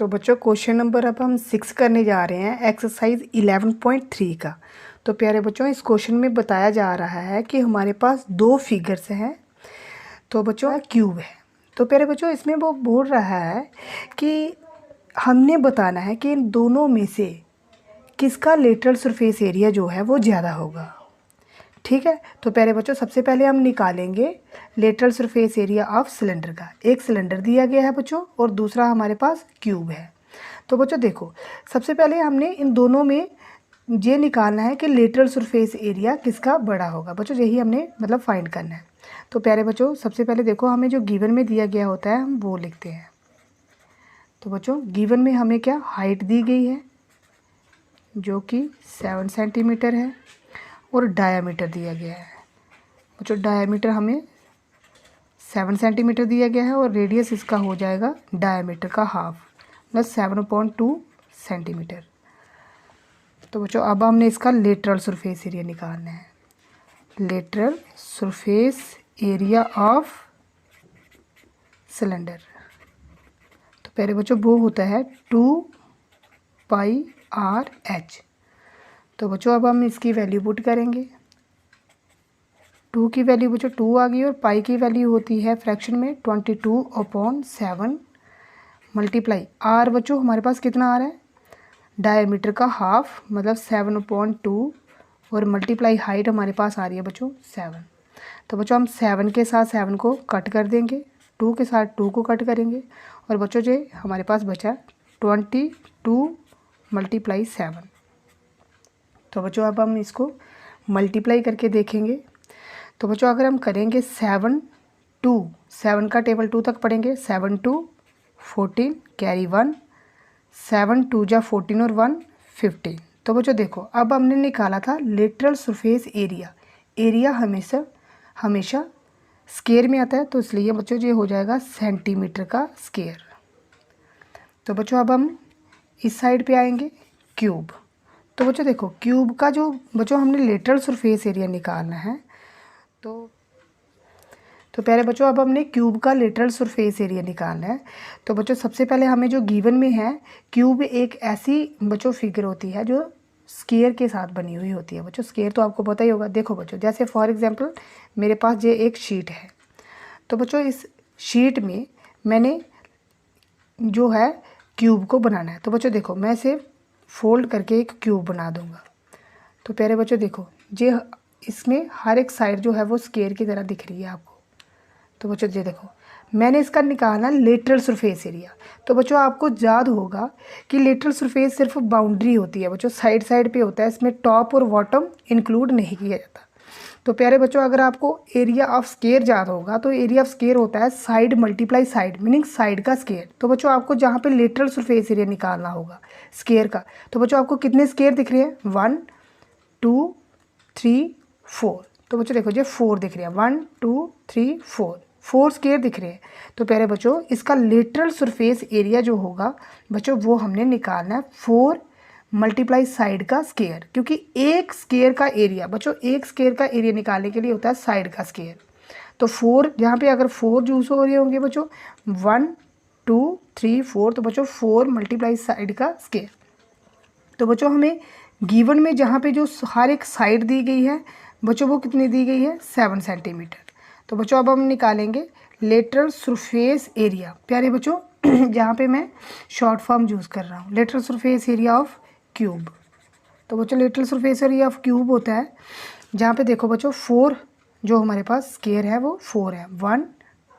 तो बच्चों question number अब हम 6 करने जा रहे हैं एक्सरसाइज 11.3 का। तो प्यारे बच्चों इस क्वेश्चन में बताया जा रहा है कि हमारे पास दो फिगर्स हैं। तो बच्चों क्यूब है। तो प्यारे बच्चों इसमें वो बोल रहा है कि हमने बताना है कि इन दोनों में से किसका लेटरल सरफेस एरिया जो है वो ज़्यादा होगा। ठीक है, तो प्यारे बच्चों सबसे पहले हम निकालेंगे lateral surface area of cylinder का। एक सिलेंडर दिया गया है बच्चों और दूसरा हमारे पास क्यूब है। तो बच्चों देखो, सबसे पहले हमने इन दोनों में ये निकालना है कि लेटरल सरफेस एरिया किसका बड़ा होगा। बच्चों यही हमने मतलब फाइंड करना है। तो प्यारे बच्चों सबसे पहले देखो, हमें जो गिवन में दिया गया होता है हम वो लिखते हैं। तो बच्चों गिवन में हमें क्या हाइट दी गई है जो कि 7 सेंटीमीटर है और डायामीटर दिया गया है। बच्चों डायामीटर हमें 7 सेंटीमीटर दिया गया है और रेडियस इसका हो जाएगा डायामीटर का हाफ मतलब 7.2 सेंटीमीटर। तो बच्चों अब हमने इसका लेटरल सरफेस एरिया निकालना है। Lateral surface area of cylinder तो पहले बच्चों वो होता है 2πr/h। तो बच्चों अब हम इसकी वैल्यू पुट करेंगे। 2 की वैल्यू बच्चों 2 आ गई और पाई की वैल्यू होती है फ्रैक्शन में 22/7 मल्टीप्लाई आर। बच्चों हमारे पास कितना आ रहा है, डायमीटर का हाफ मतलब 7/2 और मल्टीप्लाई हाइट हमारे पास आ रही है बच्चों 7। तो बच्चों हम 7 के साथ 7 को कट कर देंगे, 2 के साथ 2 को कट करेंगे और बच्चों जो हमारे पास बचा 22 × 7। तो बच्चों अब हम इसको मल्टीप्लाई करके देखेंगे। तो बच्चों अगर हम करेंगे 7 का टेबल 2 तक पढ़ेंगे, 7 2 14 कैरी 1, 7 2 जा 14 और 1 15। तो बच्चों देखो अब हमने निकाला था लेटरल सरफेस एरिया। एरिया हमेशा स्क्वायर में आता है, तो इसलिए बच्चों ये हो जाएगा सेंटीमीटर का स्क्वायर। तो बच्चों अब हम इस साइड पे आएंगे क्यूब। तो बच्चों देखो क्यूब का जो बच्चों हमने लेटरल सरफेस एरिया निकालना है। तो पहले बच्चों अब हमने क्यूब का लेटरल सरफेस एरिया निकालना है। तो बच्चों सबसे पहले हमें जो गिवन में है, क्यूब एक ऐसी बच्चों फिगर होती है जो स्क्वायर के साथ बनी हुई होती है। बच्चों स्क्वायर तो आपको पता ही होगा। देखो बच्चों जैसे फॉर एग्जांपल मेरे पास ये एक शीट है। तो बच्चों इस शीट में मैंने जो है क्यूब को बनाना है। तो बच्चों देखो मैं इसे फोल्ड करके एक क्यूब बना दूंगा। तो प्यारे बच्चों देखो ये इसमें हर एक साइड जो है वो स्क्वायर की तरह दिख रही है आपको। तो बच्चों ये देखो मैंने इसका निकालना लेटरल सरफेस एरिया। तो बच्चों आपको याद होगा कि लेटरल सरफेस सिर्फ बाउंड्री होती है बच्चों, साइड साइड पे होता है, इसमें टॉप और बॉटम इंक्लूड नहीं किया जाता। तो प्यारे बच्चों अगर आपको एरिया ऑफ स्क्वायर याद होगा तो एरिया ऑफ स्क्वायर होता है side multiply side meaning side का स्क्वायर। तो बच्चों आपको जहाँ पे लेटरल सरफेस एरिया निकालना होगा स्क्वायर का, तो बच्चों आपको कितने स्क्वायर दिख रहे हैं, 1 2 3 4। तो बच्चों देखो ये 4 दिख रहे हैं, 1 2 3 4 स्क्वायर दिख रहे हैं। तो प्यारे बच्चों इसका लेटरल सरफेस एरिया जो होगा बच्चों वो हमने निकालना है 4 मल्टीप्लाई साइड का स्क्वायर, क्योंकि एक स्क्वायर का एरिया बच्चों एक स्क्वायर का एरिया निकालने के लिए होता है साइड का स्क्वायर। तो 4 यहाँ पे अगर 4 यूज हो रहे होंगे बच्चों 1 2 3 4, तो बच्चों 4 मल्टीप्लाई साइड का स्क्वायर। तो बच्चों हमें गिवन में जहाँ पे जो हर एक साइड दी गई है बच्चों वो कितनी दी गई है, 7 सेंटीमीटर। तो बच्चों अब हम निकालेंगे लेटरल सरफेस एरिया। प्यारे बच्चों जहाँ पे मैं शॉर्ट फॉर्म यूज़ कर रहा हूँ, lateral surface area of cube. तो बच्चों lateral surface area of cube होता है जहाँ पे देखो बच्चों 4 जो हमारे पास स्क्वायर है वो 4 है, 1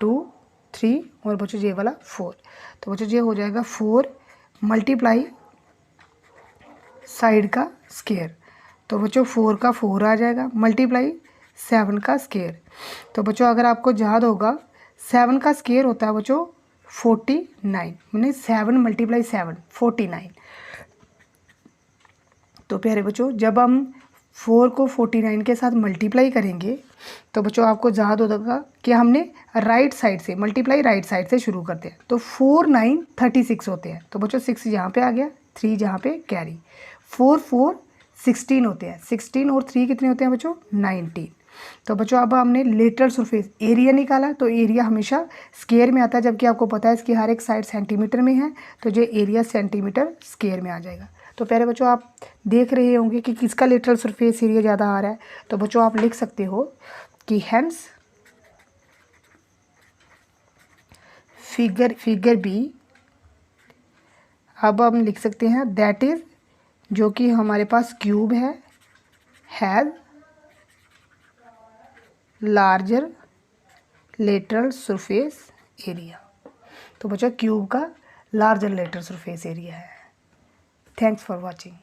2 3 और बच्चों ये वाला 4। तो बच्चों ये हो जाएगा 4 मल्टीप्लाई साइड का स्क्वायर। तो बच्चों 4 का 4 आ जाएगा मल्टीप्लाई 7 का स्क्वायर। तो बच्चों अगर आपको याद होगा 7 का स्क्वायर होता है बच्चों 49 मीन 7 मल्टीप्लाई 7 49। तो प्यारे बच्चों जब हम 4 को 49 के साथ मल्टीप्लाई करेंगे तो बच्चों आपको याद होगा कि हमने राइट साइड से मल्टीप्लाई राइट साइड से शुरू करते हैं। तो 4 9 36 होते हैं। तो बच्चों 6 यहाँ पे आ गया, 3 यहाँ पे कैरी, 4 4 16 होते हैं, 16 और 3 कितने होते हैं बच्चों, 19। तो बच्चों अब हमने लेटरल सरफेस एरिया निकाला, तो एरिया हमेशा स्क्वायर में आता है, जबकि आपको पता है इसकी हर एक साइड सेंटीमीटर में है, तो जो एरिया सेंटीमीटर स्क्वायर में आ जाएगा। तो पहले बच्चों आप देख रहे होंगे कि किसका लेटरल सरफेस एरिया ज़्यादा आ रहा है। तो बच्चों आप लिख सकते हो कि हेंस फिगर बी, अब हम लिख सकते हैं दैट इज़, जो कि हमारे पास क्यूब है, has larger lateral surface area. तो बच्चों क्यूब का लार्जर लेटरल सरफेस एरिया है। Thanks for watching.